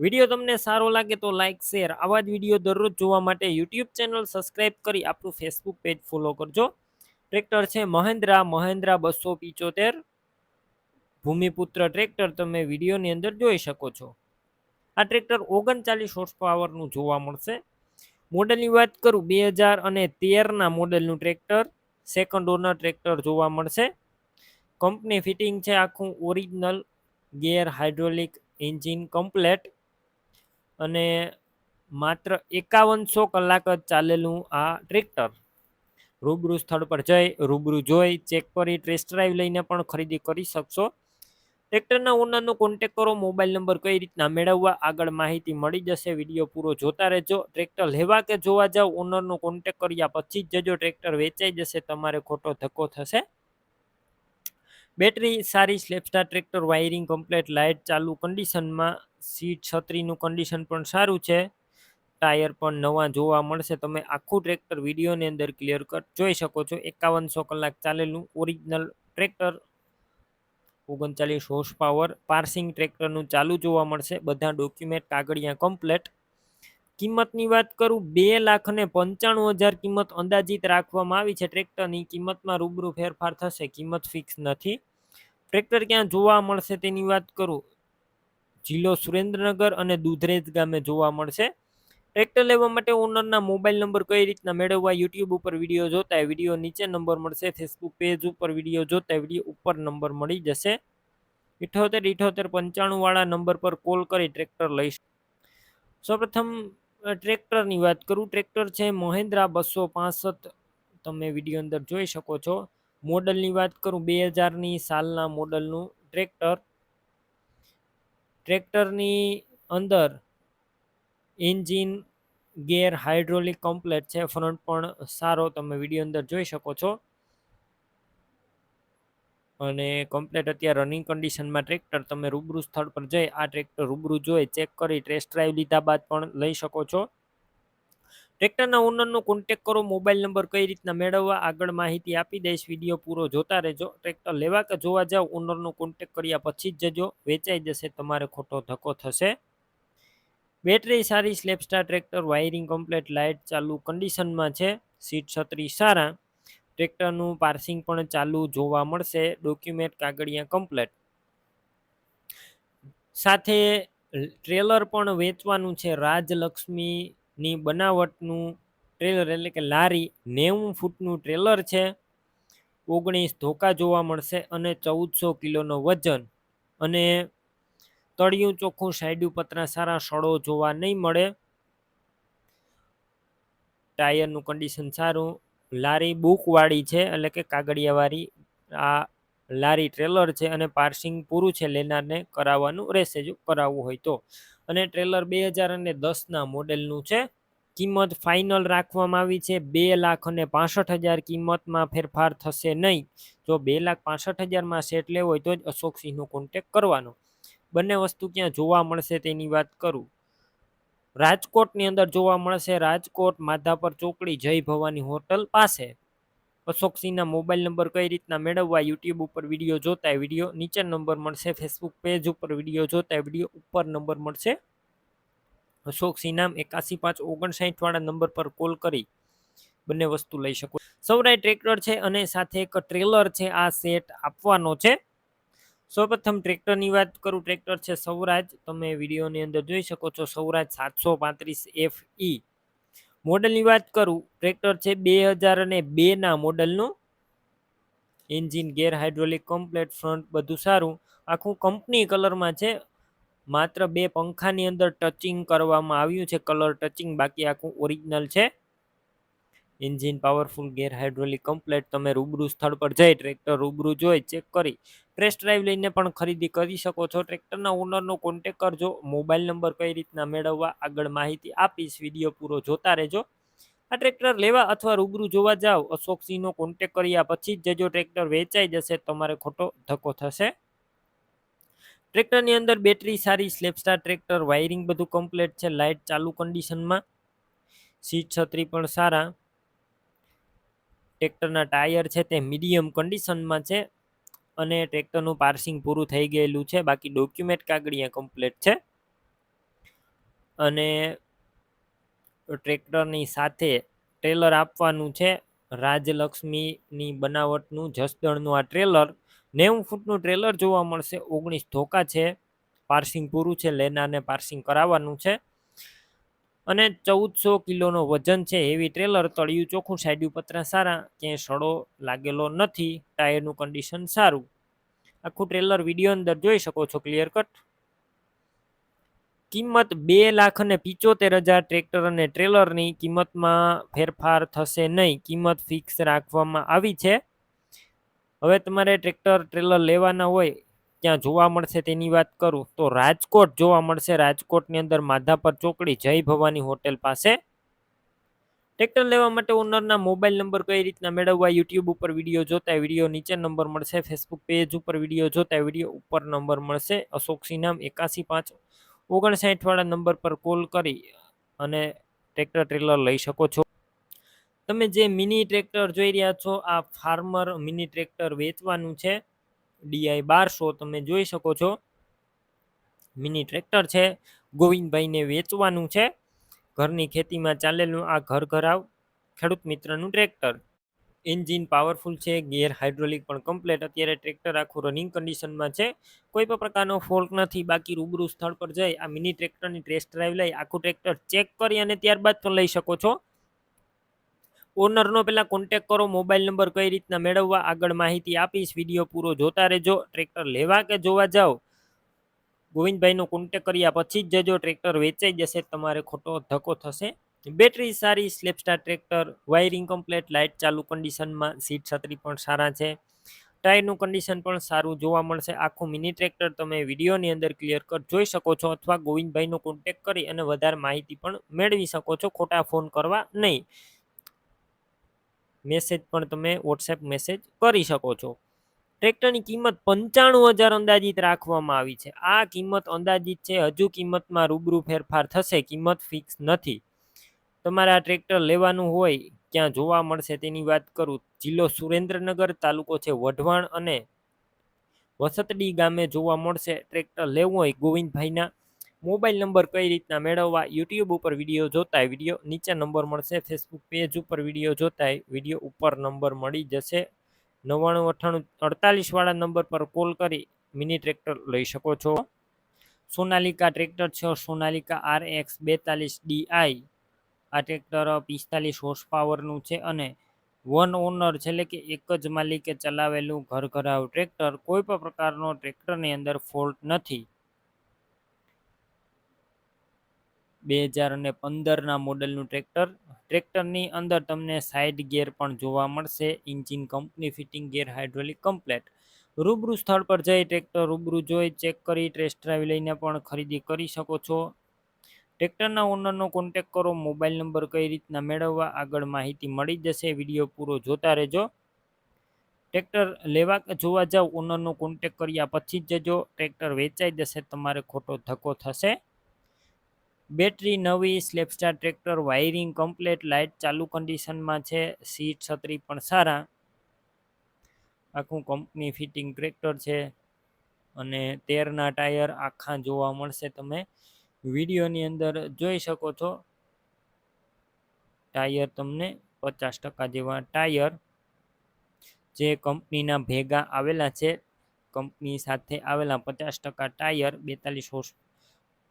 Video તમને સારો લાગે તો લાઇક શેર આવા જ વિડીયો દરરોજ જોવા માટે યુટ્યુબ ચેનલ સબસ્ક્રાઇબ કરી આપણું ફેસબુક પેજ ફોલો કરજો. ટ્રેક્ટર છે મહેન્દ્રા 275 ભૂમિપુત્ર ટ્રેક્ટર તમે વિડીયોની અંદર જોઈ શકો છો. આ ટ્રેક્ટર 39 હોર્સ પાવરનું જોવા મળશે. મોડલની વાત કરું 2013ના મોડલનું ટ્રેક્ટર, સેકન્ડ ઓનર ટ્રેક્ટર જોવા મળશે. કંપની ફિટિંગ છે આખું ઓરિજિનલ, ગેર હાઇડ્રોલિક એન્જિન કમ્પ્લેટ, અને માત્ર 5100 કલાક જ ચાલેલું આ ટ્રેક્ટર. રૂબરૂ સ્થળ પર જઈ રૂબરૂ જોઈ ચેક કરી ટેસ્ટ ડ્રાઈવ લઈને પણ ખરીદી કરી શકશો. ટ્રેક્ટરના ઓનરનો કોન્ટેક કરો. મોબાઈલ નંબર કઈ રીતના મેળવવા આગળ માહિતી મળી જશે. વિડીયો પૂરો જોતા રહેજો. ટ્રેક્ટર લેવા કે જોવા જાવ ઓનરનો કોન્ટેક કર્યા પછી જ જજો. ટ્રેક્ટર વેચાઈ જશે, તમારે ખોટો ધક્કો થશે. બેટરી સારી, સ્લેપસ્ટાર ટ્રેક્ટર, વાયરિંગ કમ્પ્લેટ, લાઇટ ચાલુ કન્ડિશનમાં, સીટ છત્રીનું કન્ડિશન પણ સારું છે, ટાયર પણ નવા જોવા મળશે. તમે આખું ટ્રેક્ટર વિડીયોની અંદર ક્લિયર કટ જોઈ શકો છો. 5100 કલાક ચાલેલું original tractor, 39 horse power, passing ટ્રેક્ટરનું ચાલુ જોવા મળશે. બધા ડોક્યુમેન્ટ કાગળિયા કમ્પ્લેટ. કિંમતની વાત કરું 2,95,000 કિંમત અંદાજિત રાખવામાં આવી છે. ટ્રેક્ટરની કિંમતમાં રૂબરૂ ફેરફાર થશે, કિંમત ફિક્સ નથી. ટ્રેક્ટર ક્યાં જોવા મળશે તેની વાત કરું, જિલ્લો સુરેન્દ્રનગર અને દુધરેજ ગામે જોવા મળશે. ટ્રેક્ટર લેવા માટે ઓનરના મોબાઈલ નંબર કઈ રીતના મેળવવા, યુટ્યુબ ઉપર વિડીયો જોતા વિડીયો નીચે નંબર મળશે, ફેસબુક પેજ ઉપર વિડીયો જોતા વિડીયો ઉપર નંબર મળી જશે. 78 વાળા નંબર પર કોલ કરી ટ્રેક્ટર લઈ. સૌપ્રથમ ટ્રેક્ટરની વાત કરું, ટ્રેક્ટર છે મહેન્દ્રા 265, તમે વિડીયો અંદર જોઈ શકો છો. મોડલની વાત કરું 2000ની સાલના મોડલનું ટ્રેક્ટર. ટ્રેક્ટરની અંદર એન્જિન, ગેર હાઇડ્રોલિક કમ્પ્લેટ છે, ફ્રન્ટ પણ સારો તમે વિડીયો અંદર જોઈ શકો છો. અને કમ્પ્લેટ અત્યારે રનિંગ કન્ડિશનમાં ટ્રેક્ટર, તમે રૂબરૂ સ્થળ પર જઈ આ ટ્રેક્ટર રૂબરૂ જોઈ ચેક કરી ટેસ્ટ ડ્રાઈવ લીધા બાદ પણ લઈ શકો છો. ટ્રેક્ટરના ઓનરનો કોન્ટેક કરો. મોબાઈલ નંબર કઈ રીતના મેળવવા આગળ માહિતી આપી દઈશ, વિડીયો પૂરો જોતા રહેજો. ટ્રેક્ટર લેવા કે જોવા જાવ ઓનરનો કોન્ટેક કર્યા પછી જ જજો, વેચાઈ જશે, તમારે ખોટો ધક્કો થશે. બેટરી સારી, સ્લેપસ્ટાર ટ્રેક્ટર, વાયરિંગ કમ્પ્લેટ, લાઇટ ચાલુ કન્ડિશનમાં છે, સીટ છત્રી સારા. ટ્રેક્ટરનું પાર્સિંગ પણ ચાલુ જોવા મળશે, ડોક્યુમેન્ટ કાગળિયા કમ્પ્લેટ. સાથે ટ્રેલર પણ વેચવાનું છે. રાજલક્ષ્મીની બનાવટનું ટ્રેલર એટલે કે લારી, 90 ફૂટનું ટ્રેલર છે. 19 ધોકા જોવા મળશે અને 1400 કિલોનો વજન. અને તળિયું ચોખ્ખું, સાઈડ પતરા સારા, સડો જોવા નહીં મળે. ટાયરનું કન્ડિશન સારું. લારી બુકવાળી છે એટલે કે કાગળિયાવાળી આ લારી ટ્રેલર છે, અને પાર્સિંગ પૂરું છે, લેનારને કરાવવાનું રહેશે જો કરાવવું હોય તો. અને ટ્રેલર 2010ના મોડેલનું છે. કિંમત ફાઇનલ રાખવામાં આવી છે 2,65,000. કિંમતમાં ફેરફાર થશે નહીં. જો 2,65,000માં સેટ લેવો હોય તો જ અશોકસિંહનો કોન્ટેક કરવાનો. બંને વસ્તુ ક્યાં જોવા મળશે તેની વાત કરું, રાજકોટની અંદર જોવા મળશે. રાજકોટ માધાપર ચોકડી, જય ભવાની હોટલ પાસે. અશોકસિંહના મોબાઈલ નંબર કઈ રીતના મેળવવા, યુટ્યુબ ઉપર વિડીયો જોતા વિડીયો નીચે નંબર મળશે, ફેસબુક પેજ ઉપર વિડીયો જોતા વિડીયો ઉપર નંબર મળશે. અશોકસિંહ નામ 81,559 વાળા નંબર પર કોલ કરી બંને વસ્તુ લઈ શકો. સૌરાય ટ્રેક્ટર છે અને સાથે એક ટ્રેલર છે, આ સેટ આપવાનો છે. સૌપ્રથમ ટ્રેક્ટરની વાત કરું, ટ્રેક્ટર છે સૌરાજ, તમે વિડીયોની અંદર જોઈ શકો છો. સૌરાજ 735 FE. મોડલની વાત કરું, ટ્રેક્ટર છે 2002ના મોડલનું. Engine, gear hydraulic complete, front બધું સારું. આખું કંપની કલરમાં છે. માત્ર 2 પંખાની અંદર ટચિંગ કરવામાં આવ્યું છે, કલર ટચિંગ, બાકી આખું ઓરિજિનલ છે. એન્જિન પાવરફુલ, ગેર હાઇડ્રોલિક કમ્પ્લેટ. તમે રૂબરૂ સ્થળ પર જઈ ટ્રેક્ટર રૂબરૂ જોઈ ચેક કરી ટેસ્ટ ડ્રાઈવ લઈને પણ ખરીદી કરી શકો છો. ટ્રેક્ટરના ઓનરનો કોન્ટેક કરજો. મોબાઈલ નંબર કઈ રીતના મેળવવા આગળ માહિતી આપીશ, વિડીયો પૂરો જોતા રહેજો. આ ટ્રેક્ટર લેવા અથવા રૂબરૂ જોવા જાવ અશોકસિંહનો કોન્ટેક કર્યા પછી જ જજો. ટ્રેક્ટર વેચાઈ જશે, તમારે ખોટો ધક્કો થશે. ટ્રેક્ટરની અંદર બેટરી સારી, સ્લેપસ્ટાર ટ્રેક્ટર, વાયરિંગ બધું કમ્પ્લીટ છે, લાઇટ ચાલુ કન્ડિશનમાં, સીટ છત્રી પણ સારા. ટ્રેક્ટરના ટાયર છે તે મીડિયમ કન્ડિશનમાં છે, અને ટ્રેક્ટરનું પાર્સિંગ પૂરું થઈ ગયેલું છે, બાકી ડોક્યુમેન્ટ કાગળિયા કમ્પ્લીટ છે. અને ટ્રેક્ટરની સાથે ટ્રેલર આપવાનું છે. રાજલક્ષ્મીની બનાવટનું જસદણનું આ ટ્રેલર 90 ફૂટનું ટ્રેલર જોવા મળશે. 19 ધોકા છે. પાર્સિંગ પૂરું છે. લેનારને પાર્સિંગ કરાવવાનું છે અને 1400 કિલોનો વજન છે. હેવી ટ્રેલર, તળિયું ચોખ્ખું, સાઈડ પતરા સારા, ક્યાંય સડો લાગેલો નથી, ટાયરનું કન્ડિશન સારું. આખું ટ્રેલર વિડીયો અંદર જોઈ શકો છો ક્લિયર કટ. કિંમત 2,75,000 ટ્રેક્ટર અને ટ્રેલરની કિંમતમાં ફેરફાર થશે નહીં. કિંમત ફિક્સ રાખવામાં આવી છે. હવે તમારે ટ્રેક્ટર ટ્રેલર લેવાના હોય ત્યાં જોવા મળશે તેની વાત કરું તો રાજકોટ જોવા મળશે. રાજકોટની અંદર માધાપર ચોકડી જય ભવાની હોટેલ પાસે. ટ્રેક્ટર લેવા માટે ઓનરના મોબાઈલ નંબર કઈ રીતના મેળવવા? યુટ્યુબ ઉપર વિડીયો જોતા વિડીયો નીચે નંબર મળશે. ફેસબુક પેજ ઉપર વિડીયો જોતા વિડીયો ઉપર નંબર મળશે. અશોક સિનામ 81,559 વાળા નંબર પર કોલ કરી અને ટ્રેક્ટર ટ્રેલર લઈ શકો છો. તમે જે મિની ટ્રેક્ટર જોઈ રહ્યા છો આ ફાર્મર મિની ટ્રેક્ટર વેચવાનું છે. DI 1200 તમે જોઈ શકો છો. મિની ટ્રેક્ટર છે. ગોવિંદભાઈને વેચવાનું છે. ઘરની ખેતીમાં ચાલેલું આ ઘરાવ ખેડૂત મિત્રનું ટ્રેક્ટર. એન્જિન પાવરફુલ છે. ગિયર હાઇડ્રોલિક પણ કમ્પ્લીટ. અત્યારે ટ્રેક્ટર આખું રનિંગ કન્ડિશનમાં છે. કોઈ પણ પ્રકારનો ફોલ્ટ નથી. બાકી રૂબરૂ સ્થળ પર જઈ આ મિની ટ્રેક્ટરની ટેસ્ટ ડ્રાઈવ લઈ આખું ટ્રેક્ટર ચેક કરી અને ત્યારબાદ પણ લઈ શકો છો. ઓનરનો પહેલા કોન્ટેક કરો. મોબાઈલ નંબર કઈ રીતના મેળવવા આગળ માહિતી આપીશ. વિડીયો પૂરો જોતા રહેજો. ટ્રેક્ટર લેવા કે જોવા જાઓ ગોવિંદભાઈનો કોન્ટેક કર્યા પછી જ જજો. ટ્રેક્ટર વેચાઈ જશે, તમારે ખોટો ધક્કો થશે. બેટરી સારી, સ્લેપસ્ટાર ટ્રેક્ટર, વાયરિંગ કમ્પ્લેટ, લાઇટ ચાલુ કન્ડિશનમાં, સીટ છત્રી પણ સારા છે, ટાયરનું કન્ડિશન પણ સારું જોવા મળશે. આખું મિની ટ્રેક્ટર તમે વિડીયોની અંદર ક્લિયર કટ જોઈ શકો છો અથવા ગોવિંદભાઈનો કોન્ટેક કરી અને વધારે માહિતી પણ મેળવી શકો છો. ખોટા ફોન કરવા નહીં. મેસેજ પણ તમે વોટ્સએપ મેસેજ કરી શકો છો. ટ્રેક્ટરની કિંમત 95,000 અંદાજિત રાખવામાં આવી છે. આ કિંમત અંદાજિત છે. હજુ કિંમતમાં રૂબરૂ ફેરફાર થશે. કિંમત ફિક્સ નથી. તમારે આ ટ્રેક્ટર લેવાનું હોય ક્યાં જોવા મળશે તેની વાત કરું. જિલ્લો સુરેન્દ્રનગર, તાલુકો છે વઢવાણ અને વસતડી ગામે જોવા મળશે. ટ્રેક્ટર લેવું હોય ગોવિંદભાઈના મોબાઈલ નંબર કઈ રીતના મેળવવા? યુટ્યુબ ઉપર વિડીયો જોતા વિડીયો નીચે નંબર મળશે. ફેસબુક પેજ ઉપર વિડીયો જોતા વિડીયો ઉપર નંબર મળી જશે. 999848 વાળા નંબર પર કોલ કરી મિની ટ્રેક્ટર લઈ શકો છો. સોનાલિકા ટ્રેક્ટર છે. Sonalika RX 42 DI. આ ટ્રેક્ટર 45 હોર્સ પાવરનું છે અને વન ઓનર છે, એટલે કે એક જ માલિકે ચલાવેલું ઘરાવ ટ્રેક્ટર. કોઈ પણ પ્રકારનો ટ્રેક્ટરની અંદર ફોલ્ટ નથી. 2015ના મોડલનું ટ્રેક્ટર. ટ્રેક્ટરની અંદર તમને સાઇડ ગિયર પણ જોવા મળશે. Engine company fitting, gear hydraulic complete. રૂબરૂ સ્થળ પર જઈ ટ્રેક્ટર રૂબરૂ જોઈ ચેક કરી ટેસ્ટ ડ્રાઈવ લઈને પણ ખરીદી કરી શકો છો. ટ્રેક્ટરના ઓનરનો કોન્ટેક કરો. મોબાઈલ નંબર કઈ રીતના મેળવવા આગળ માહિતી મળી જશે. વિડીયો પૂરો જોતા રહેજો. ટ્રેક્ટર લેવા કે જોવા જાવ ઓનરનો કોન્ટેક કર્યા પછી જ જજો. ટ્રેક્ટર વેચાઈ જશે, તમારે ખોટો ધક્કો થશે. બેટરી નવી, સ્લેપસ્ટાર ટ્રેક્ટર, વાયરિંગ કમ્પ્લેટ, લાઇટ ચાલુ કન્ડિશનમાં છે, સીટ છત્રી પણ સારા. આખું કંપની ફિટિંગ ટ્રેક્ટર છે અને 13ના ટાયર આખા જોવા મળશે. તમે વિડીયોની અંદર જોઈ શકો છો. ટાયર તમને 50% જેવા ટાયર જે કંપનીના ભેગા આવેલા છે. કંપની સાથે આવેલા 50% ટાયર. 42 હોર્સ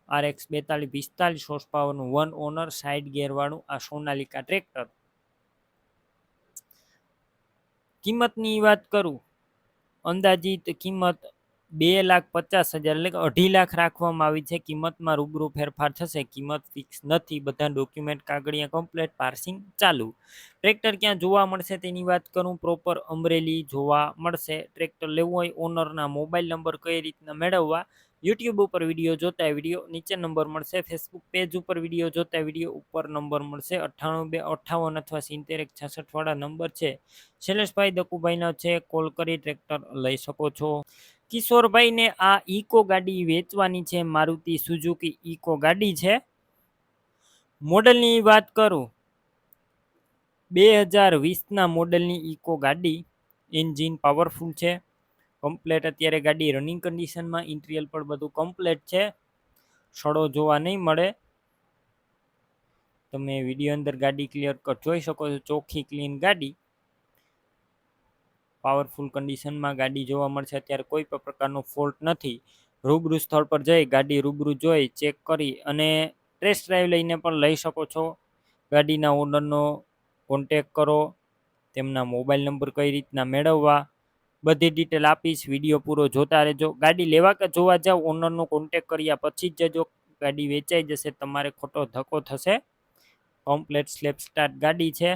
RX 42-45 હોર્સ પાવરનું વન ઓનર સાઇડ ગિયરવાળું આ સોનાલિકા ટ્રેક્ટર. કિંમતની વાત કરું, અંદાજિત કિંમત 2,50,000 એટલે કે 2.5 લાખ રાખવામાં આવી છે. કિંમતમાં રૂબરૂ ફેરફાર થશે. કિંમત ફિક્સ નથી. બધા ડોક્યુમેન્ટ કાગળિયા કમ્પ્લેટ, પાર્સિંગ ચાલુ. ટ્રેક્ટર ક્યાં જોવા મળશે તેની વાત કરું. પ્રોપર અમરેલી જોવા મળશે. ટ્રેક્ટર લેવું હોય ઓનરના મોબાઈલ નંબર કઈ રીતના મેળવવા? યુટ્યુબ ઉપર વિડીયો જોતા વિડીયો નીચે નંબર મળશે. ફેસબુક પેજ ઉપર વિડીયો જોતા વિડીયો ઉપર નંબર મળશે. 98 258 અથવા 70 166 વાળા નંબર છે. શૈલેષભાઈ દકુભાઈનો છે. કોલ કરી ટ્રેક્ટર લઈ શકો છો. કિશોરભાઈને આ ઇકો ગાડી વેચવાની છે. મારુતિ સુઝુકી ઇકો ગાડી છે. મોડલની વાત કરું 2020ના મોડલની ઇકો ગાડી. એન્જિન પાવરફુલ છે, કમ્પ્લેટ. અત્યારે ગાડી રનિંગ કન્ડિશનમાં, ઇન્ટિરિયર પણ બધું કમ્પ્લેટ છે. સડો જોવા નહીં મળે. તમે વિડીયો અંદર ગાડી ક્લિયર કટ જોઈ શકો છો, ચોખ્ખી ક્લીન ગાડી, પાવરફુલ કન્ડિશનમાં ગાડી જોવા મળશે. અત્યારે કોઈ પણ પ્રકારનો ફોલ્ટ નથી. રૂબરૂ સ્થળ પર જઈ ગાડી રૂબરૂ જોઈ ચેક કરી અને ટેસ્ટ ડ્રાઈવ લઈને પણ લઈ શકો છો. ગાડીના ઓનરનો કોન્ટેક કરો, તેમના મોબાઈલ નંબર કઈ રીતના મેળવવા, બધી ડિટેલ આપીશ. વિડીયો પૂરો જોતા રહેજો. ગાડી લેવા કે જોવા જાવ, ઓનરનો કોન્ટેક કર્યા પછી જ જજો. ગાડી વેચાઈ જશે, તમારે ખોટો ધક્કો થશે. કમ્પ્લેટ સ્લેપ સ્ટાર્ટ ગાડી છે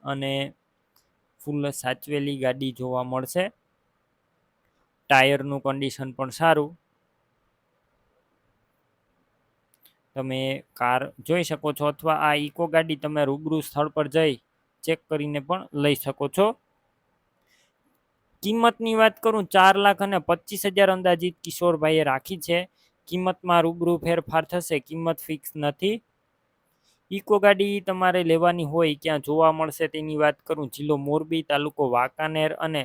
અને ફૂલ સાચવેલી ગાડી જોવા મળશે. ટાયરનું કન્ડિશન પણ સારું. તમે કાર જોઈ શકો છો, અથવા આ ઇકો ગાડી તમે રૂબરૂ સ્થળ પર જઈ ચેક કરીને પણ લઈ શકો છો. કિંમતની વાત કરું, 4,25,000 અંદાજિત કિશોરભાઈએ રાખી છે. કિંમતમાં રૂબરૂ ફેરફાર થશે, કિંમત ફિક્સ નથી. ઇકો ગાડી તમારે લેવાની હોય ક્યાં જોવા મળશે તેની વાત કરું, જિલ્લો મોરબી, તાલુકો વાંકાનેર અને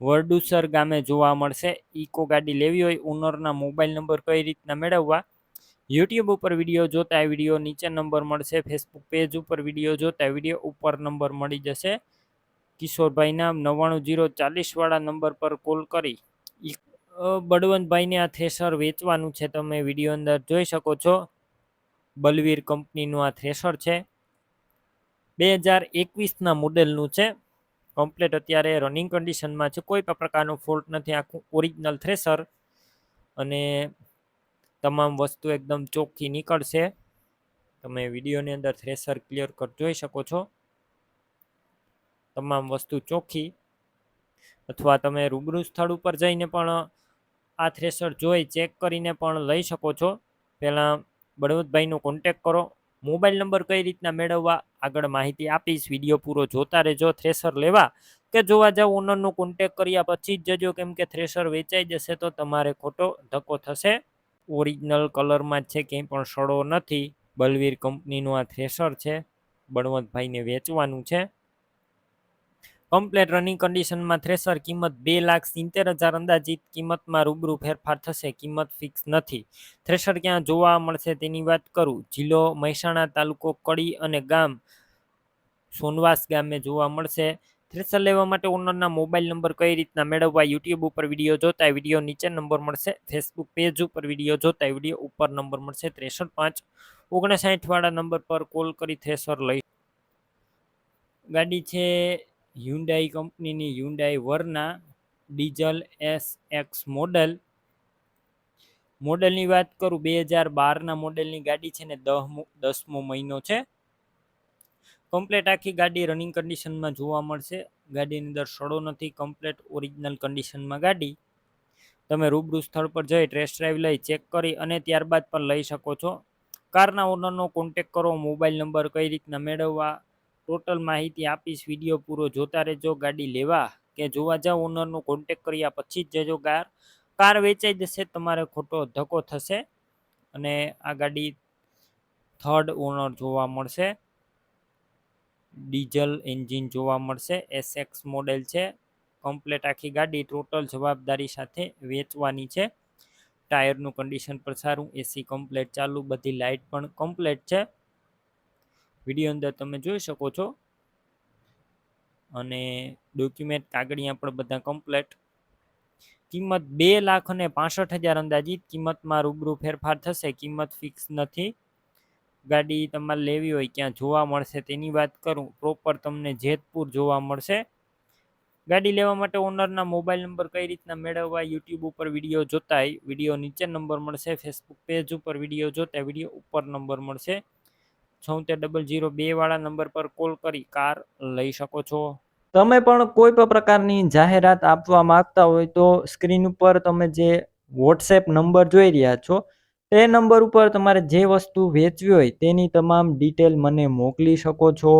વરડુસર ગામે જોવા મળશે. ઇકો ગાડી લેવી હોય, ઓનરના મોબાઈલ નંબર કઈ રીતના મેળવવા, યુટ્યુબ ઉપર વિડીયો જોતા વિડીયો નીચે નંબર મળશે. ફેસબુક પેજ ઉપર વિડીયો જોતા વિડીયો ઉપર નંબર મળી જશે. કિશોરભાઈના 9904 વાળા નંબર પર કોલ કરી બળવંતભાઈને આ થ્રેશર વેચવાનું છે. તમે વિડીયો અંદર જોઈ શકો છો, બલવીર કંપનીનું આ થ્રેશર છે. 2021ના મોડેલનું છે. કમ્પ્લેટ અત્યારે રનિંગ કન્ડિશનમાં છે, કોઈ પણ પ્રકારનો ફોલ્ટ નથી. આખું ઓરિજિનલ થ્રેશર અને તમામ વસ્તુ એકદમ ચોખ્ખી નીકળશે. તમે વિડીયોની અંદર થ્રેશર ક્લિયર કટ જોઈ શકો છો, તમામ વસ્તુ ચોખ્ખી. અથવા તમે રૂબરૂ સ્થળ ઉપર જઈને પણ આ થ્રેશર જોઈ ચેક કરીને પણ લઈ શકો છો. પહેલાં બળવંતભાઈનો કોન્ટેક કરો. મોબાઈલ નંબર કઈ રીતના મેળવવા આગળ માહિતી આપીશ. વિડીયો પૂરો જોતા રહેજો. થ્રેશર લેવા કે જોવા જાવ, ઓનરનો કોન્ટેક કર્યા પછી જ જજો, કેમ કે થ્રેશર વેચાઈ જશે તો તમારે ખોટો ધક્કો થશે. ઓરિજિનલ કલરમાં જ છે, ક્યાંય પણ સડો નથી. બલવીર કંપનીનું આ થ્રેશર છે, બળવંતભાઈને વેચવાનું છે. કમ્પ્લેટ રનિંગ કન્ડિશનમાં થ્રેશર. કિંમત 2,70,000 અંદાજિત. કિંમતમાં રૂબરૂ ફેરફાર થશે, કિંમત ફિક્સ નથી. થ્રેશર ક્યાં જોવા મળશે તેની વાત કરું, જિલ્લો મહેસાણા, તાલુકો કડી અને ગામ સોનવાસ ગામે જોવા મળશે. થ્રેશર લેવા માટે ઓનરના મોબાઈલ નંબર કઈ રીતના મેળવવા, યુટ્યુબ ઉપર વિડીયો જોતા વિડીયો નીચે નંબર મળશે. ફેસબુક પેજ ઉપર વિડીયો જોતા વિડીયો ઉપર નંબર મળશે. 63,559 વાળા નંબર પર કોલ કરી થ્રેશર લઈ. ગાડી છે હ્યુન્ડાઈ કંપનીની, હ્યુન્ડાઈ વરના ડીઝલ SX મોડેલ. મોડેલની વાત કરું, 2012ના મોડેલની ગાડી છે ને 10મો મહિનો છે. કમ્પ્લેટ આખી ગાડી રનિંગ કન્ડિશનમાં જોવા મળશે. ગાડીની અંદર સડો નથી, કમ્પ્લેટ ઓરિજિનલ કન્ડિશનમાં ગાડી. તમે રૂબરૂ સ્થળ પર જઈ ટેસ્ટ ડ્રાઈવ લઈ ચેક કરી અને ત્યારબાદ પણ લઈ શકો છો. કારના ઓનરનો કોન્ટેક કરો, મોબાઈલ નંબર કઈ રીતના મેળવવા, ટોટલ માહિતી આપીશ. વિડીયો પૂરો જોતા રહેજો. ગાડી લેવા કે જોવા જાવ, ઓનરનો કોન્ટેક કર્યા પછી જ જજો. કાર વેચાઈ જશે, તમારે ખોટો ધક્કો થશે. અને આ ગાડી થર્ડ ઓનર જોવા મળશે. ડીઝલ એન્જિન જોવા મળશે. SX મોડેલ છે. કમ્પ્લેટ આખી ગાડી ટોટલ જવાબદારી સાથે વેચવાની છે. ટાયરનું કન્ડિશન પણ સારું, એસી કમ્પ્લેટ ચાલુ, બધી લાઇટ પણ કમ્પ્લેટ છે. વિડીયો અંદર તમે જોઈ શકો છો. અને ડોક્યુમેન્ટ કાગળિયા પણ બધા કમ્પ્લેટ. કિંમત 2,65,000 અંદાજિત. કિંમતમાં રૂબરૂ ફેરફાર થશે, કિંમત ફિક્સ નથી. ગાડી તમારે લેવી હોય ક્યાં જોવા મળશે તેની વાત કરું, પ્રોપર તમને જેતપુર જોવા મળશે. ગાડી લેવા માટે ઓનરના મોબાઈલ નંબર કઈ રીતના મેળવવા, યુટ્યુબ ઉપર વિડીયો જોતા વિડીયો નીચે નંબર મળશે. ફેસબુક પેજ ઉપર વિડીયો જોતા વિડીયો ઉપર નંબર મળશે. 76,002 વાળા નંબર પર કોલ કરી કાર લઈ શકો છો. તમે પણ કોઈ પણ પ્રકારની જાહેરાત આપવા માંગતા હોય તો સ્ક્રીન ઉપર તમે જે વોટ્સએપ નંબર જોઈ રહ્યા છો તે નંબર ઉપર તમારે જે વસ્તુ વેચવી હોય તેની તમામ ડિટેલ મને મોકલી શકો છો.